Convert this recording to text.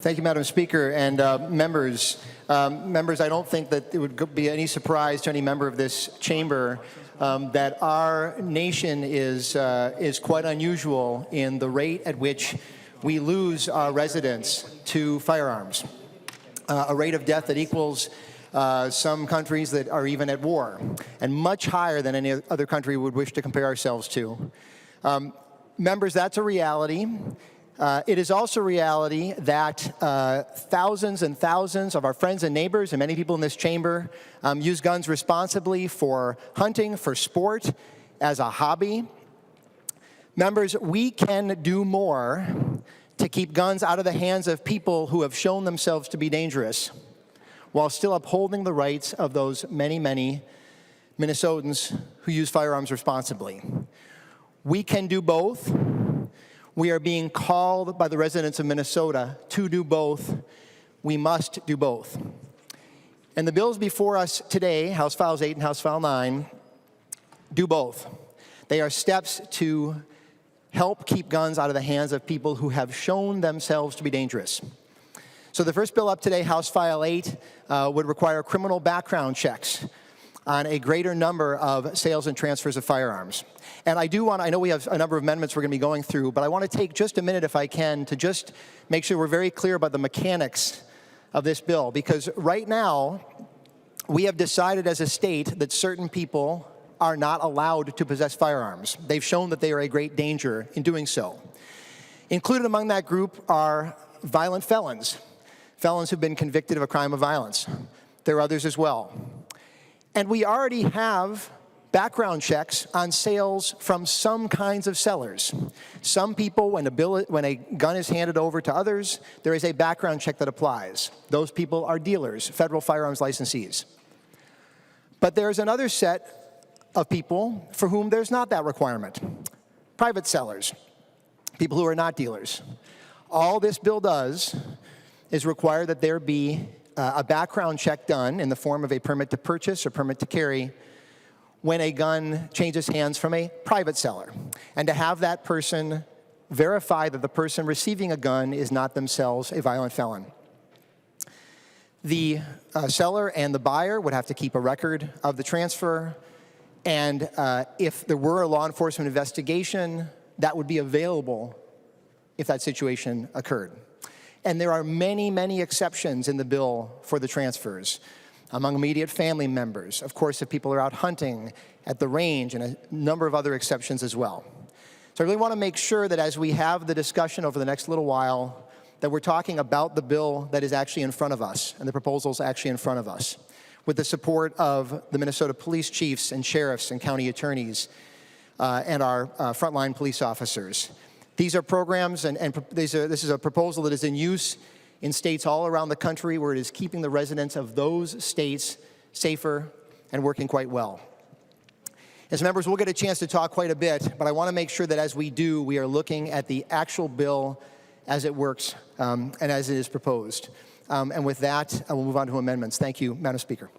Thank you, Madam Speaker, and members. Members, I don't think that it would be any surprise to any member of this chamber that our nation is quite unusual in the rate at which we lose our residents to firearms, a rate of death that equals some countries that are even at war, and much higher than any other country we would wish to compare ourselves to. Members, that's a reality. It is also a reality that thousands and thousands of our friends and neighbors and many people in this chamber use guns responsibly for hunting, for sport, as a hobby. Members, we can do more to keep guns out of the hands of people who have shown themselves to be dangerous, while still upholding the rights of those many, many Minnesotans who use firearms responsibly. We can do both. We are being called by the residents of Minnesota to do both. We must do both. And the bills before us today, House Files 8 and House File 9, do both. They are steps to help keep guns out of the hands of people who have shown themselves to be dangerous. So the first bill up today, House File 8, would require criminal background checks on a greater number of sales and transfers of firearms. And I know we have a number of amendments we're going to be going through, but I want to take just a minute, if I can, to just make sure we're very clear about the mechanics of this bill. Because right now, we have decided as a state that certain people are not allowed to possess firearms. They've shown that they are a great danger in doing so. Included among that group are violent felons, felons who've been convicted of a crime of violence. There are others as well. And we already have background checks on sales from some kinds of sellers. Some people, when a gun is handed over to others, there is a background check that applies. Those people are dealers, federal firearms licensees. But there's another set of people for whom there's not that requirement. Private sellers, people who are not dealers. All this bill does is require that there be a background check done in the form of a permit to purchase or permit to carry when a gun changes hands from a private seller, and to have that person verify that the person receiving a gun is not themselves a violent felon. The seller and the buyer would have to keep a record of the transfer, and if there were a law enforcement investigation, that would be available if that situation occurred. And there are many, many exceptions in the bill for the transfers among immediate family members. Of course, if people are out hunting at the range, and a number of other exceptions as well. So I really want to make sure that as we have the discussion over the next little while, that we're talking about the bill that is actually in front of us, and the proposals actually in front of us, with the support of the Minnesota police chiefs and sheriffs and county attorneys and our frontline police officers. These are programs, and this is a proposal that is in use in states all around the country, where it is keeping the residents of those states safer and working quite well. As members, we'll get a chance to talk quite a bit, but I want to make sure that as we do, we are looking at the actual bill as it works and as it is proposed. And with that, I will move on to amendments. Thank you, Madam Speaker.